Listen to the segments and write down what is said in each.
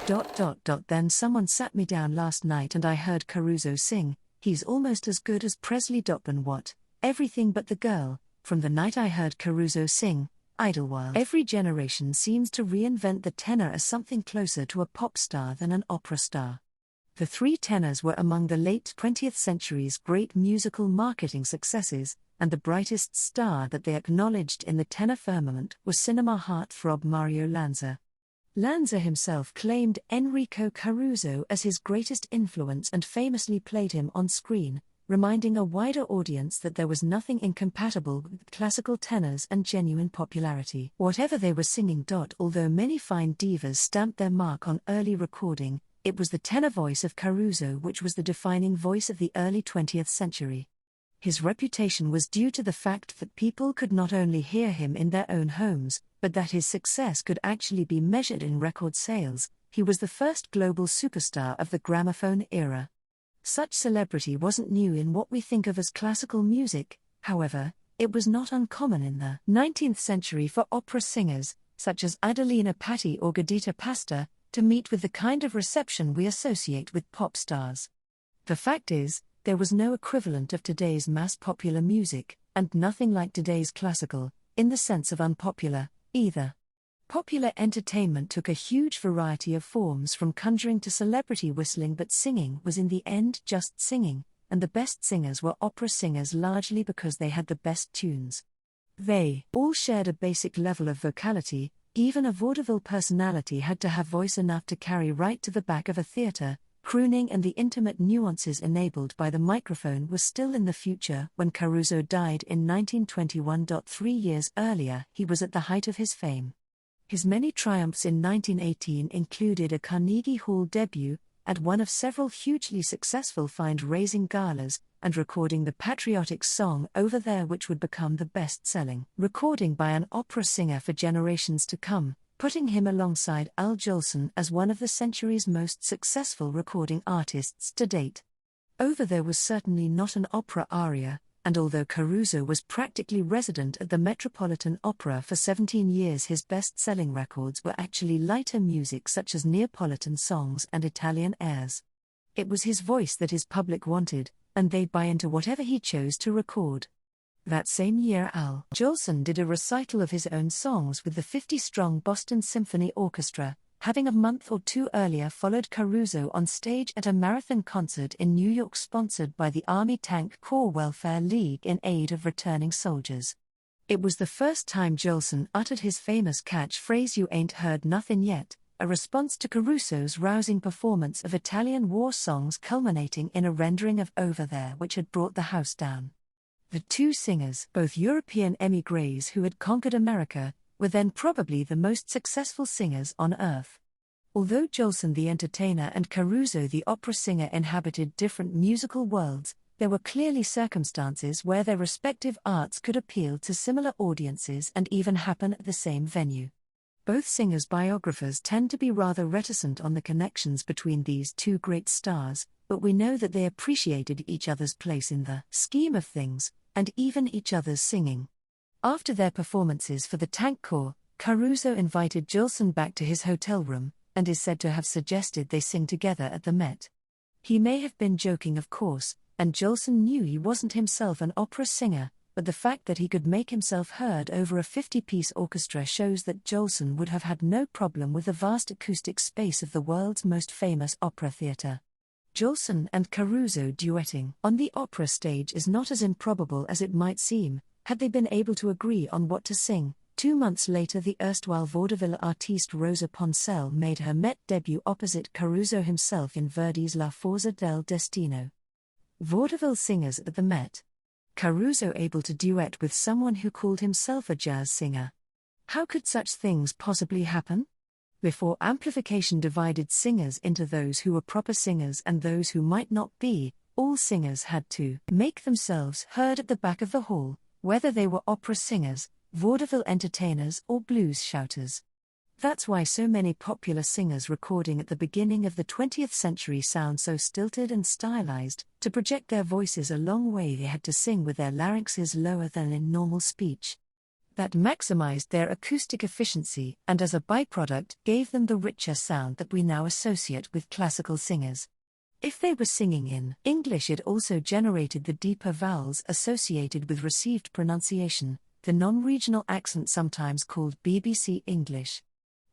Then someone sat me down last night and I heard Caruso sing. He's almost as good as Presley. Then what? Everything but the girl. From the night I heard Caruso sing, Idlewild. Every generation seems to reinvent the tenor as something closer to a pop star than an opera star. The three tenors were among the late 20th century's great musical marketing successes, and the brightest star that they acknowledged in the tenor firmament was cinema heartthrob Mario Lanza. Lanza himself claimed Enrico Caruso as his greatest influence and famously played him on screen, reminding a wider audience that there was nothing incompatible with classical tenors and genuine popularity. Whatever they were singing. Although many fine divas stamped their mark on early recording, it was the tenor voice of Caruso which was the defining voice of the early 20th century. His reputation was due to the fact that people could not only hear him in their own homes, but that his success could actually be measured in record sales. He was the first global superstar of the gramophone era. Such celebrity wasn't new in what we think of as classical music, however, it was not uncommon in the 19th century for opera singers, such as Adelina Patti or Giuditta Pasta, to meet with the kind of reception we associate with pop stars. The fact is, there was no equivalent of today's mass popular music, and nothing like today's classical, in the sense of unpopular, either. Popular entertainment took a huge variety of forms from conjuring to celebrity whistling, but singing was in the end just singing, and the best singers were opera singers largely because they had the best tunes. They all shared a basic level of vocality. Even a vaudeville personality had to have voice enough to carry right to the back of a theater. Crooning and the intimate nuances enabled by the microphone was still in the future when Caruso died in 1921. 3 years earlier, he was at the height of his fame. His many triumphs in 1918 included a Carnegie Hall debut, at one of several hugely successful fund-raising galas, and recording the patriotic song Over There, which would become the best-selling recording by an opera singer for generations to come, putting him alongside Al Jolson as one of the century's most successful recording artists to date. Over There was certainly not an opera aria, and although Caruso was practically resident at the Metropolitan Opera for 17 years, his best-selling records were actually lighter music such as Neapolitan songs and Italian airs. It was his voice that his public wanted, and they'd buy into whatever he chose to record. That same year, Al Jolson did a recital of his own songs with the 50-strong Boston Symphony Orchestra, having a month or two earlier followed Caruso on stage at a marathon concert in New York sponsored by the Army Tank Corps Welfare League in aid of returning soldiers. It was the first time Jolson uttered his famous catchphrase "You ain't heard nothin' yet," a response to Caruso's rousing performance of Italian war songs culminating in a rendering of Over There which had brought the house down. The two singers, both European émigrés who had conquered America, were then probably the most successful singers on earth. Although Jolson the entertainer and Caruso the opera singer inhabited different musical worlds, there were clearly circumstances where their respective arts could appeal to similar audiences and even happen at the same venue. Both singers' biographers tend to be rather reticent on the connections between these two great stars, but we know that they appreciated each other's place in the scheme of things, and even each other's singing. After their performances for the Tank Corps, Caruso invited Jolson back to his hotel room, and is said to have suggested they sing together at the Met. He may have been joking, of course, and Jolson knew he wasn't himself an opera singer, but the fact that he could make himself heard over a 50-piece orchestra shows that Jolson would have had no problem with the vast acoustic space of the world's most famous opera theatre. Jolson and Caruso duetting on the opera stage is not as improbable as it might seem, had they been able to agree on what to sing. 2 months later, the erstwhile vaudeville artiste Rosa Poncelle made her Met debut opposite Caruso himself in Verdi's La Forza del Destino. Vaudeville singers at the Met. Caruso able to duet with someone who called himself a jazz singer. How could such things possibly happen? Before amplification divided singers into those who were proper singers and those who might not be, all singers had to make themselves heard at the back of the hall, whether they were opera singers, vaudeville entertainers, or blues shouters. That's why so many popular singers recording at the beginning of the 20th century sound so stilted and stylized. To project their voices a long way, they had to sing with their larynxes lower than in normal speech. that maximized their acoustic efficiency and as a byproduct gave them the richer sound that we now associate with classical singers. If they were singing in English, it also generated the deeper vowels associated with received pronunciation, the non-regional accent sometimes called BBC English.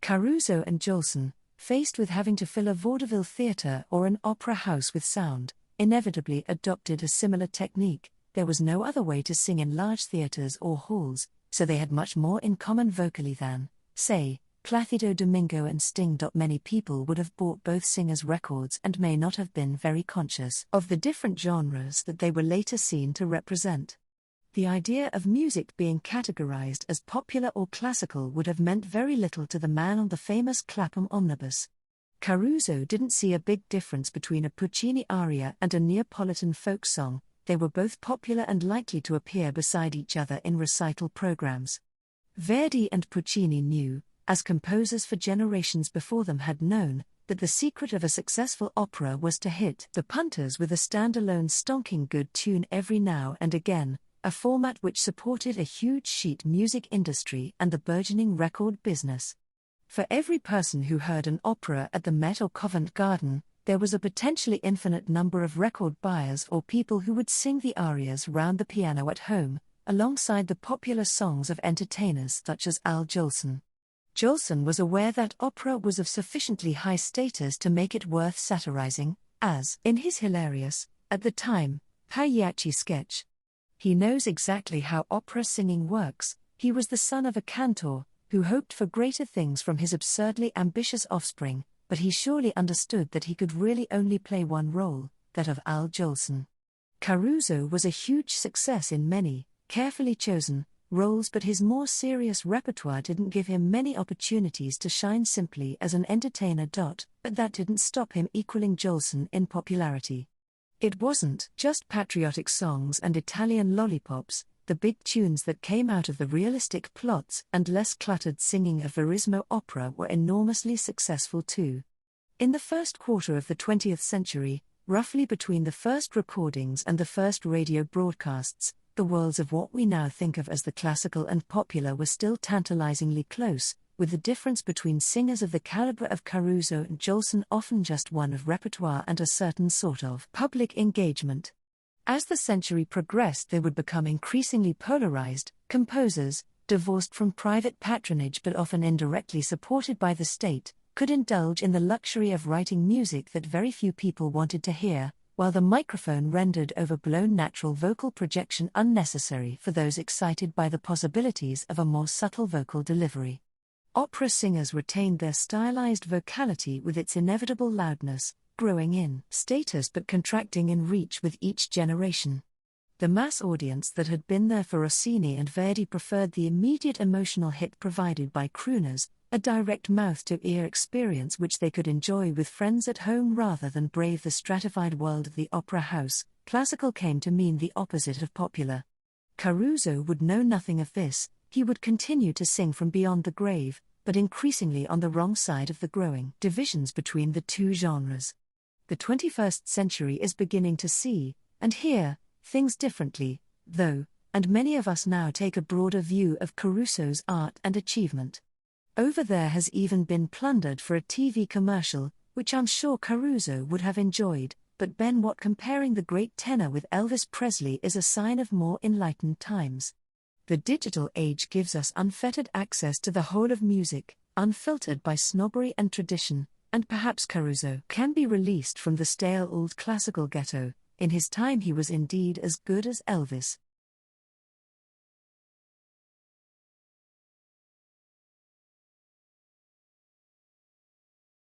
Caruso and Jolson, faced with having to fill a vaudeville theatre or an opera house with sound, inevitably adopted a similar technique. There was no other way to sing in large theatres or halls, so they had much more in common vocally than, say, Placido Domingo and Sting. Many people would have bought both singers' records and may not have been very conscious of the different genres that they were later seen to represent. The idea of music being categorized as popular or classical would have meant very little to the man on the famous Clapham omnibus. Caruso didn't see a big difference between a Puccini aria and a Neapolitan folk song. They were both popular and likely to appear beside each other in recital programs. Verdi and Puccini knew, as composers for generations before them had known, that the secret of a successful opera was to hit the punters with a standalone stonking good tune every now and again, a format which supported a huge sheet music industry and the burgeoning record business. For every person who heard an opera at the Met or Covent Garden, there was a potentially infinite number of record buyers or people who would sing the arias round the piano at home, alongside the popular songs of entertainers such as Al Jolson. Jolson was aware that opera was of sufficiently high status to make it worth satirizing, as, in his hilarious, at the time, Pagliacci sketch. He knows exactly how opera singing works. He was the son of a cantor, who hoped for greater things from his absurdly ambitious offspring, but he surely understood that he could really only play one role, that of Al Jolson. Caruso was a huge success in many, carefully chosen, roles, but his more serious repertoire didn't give him many opportunities to shine simply as an entertainer. But that didn't stop him equaling Jolson in popularity. It wasn't just patriotic songs and Italian lollipops. The big tunes that came out of the realistic plots and less cluttered singing of Verismo opera were enormously successful too. In the first quarter of the 20th century, roughly between the first recordings and the first radio broadcasts, the worlds of what we now think of as the classical and popular were still tantalizingly close, with the difference between singers of the caliber of Caruso and Jolson often just one of repertoire and a certain sort of public engagement. As the century progressed, they would become increasingly polarized. Composers, divorced from private patronage but often indirectly supported by the state, could indulge in the luxury of writing music that very few people wanted to hear, while the microphone rendered overblown natural vocal projection unnecessary for those excited by the possibilities of a more subtle vocal delivery. Opera singers retained their stylized vocality with its inevitable loudness, growing in status but contracting in reach with each generation. The mass audience that had been there for Rossini and Verdi preferred the immediate emotional hit provided by crooners, a direct mouth-to-ear experience which they could enjoy with friends at home rather than brave the stratified world of the opera house. Classical came to mean the opposite of popular. Caruso would know nothing of this. He would continue to sing from beyond the grave, but increasingly on the wrong side of the growing divisions between the two genres. The 21st century is beginning to see, and hear, things differently, though, and many of us now take a broader view of Caruso's art and achievement. Over There has even been plundered for a TV commercial, which I'm sure Caruso would have enjoyed, but Ben Watt comparing the great tenor with Elvis Presley is a sign of more enlightened times. The digital age gives us unfettered access to the whole of music, unfiltered by snobbery and tradition, and perhaps Caruso can be released from the stale old classical ghetto. In his time he was indeed as good as Elvis.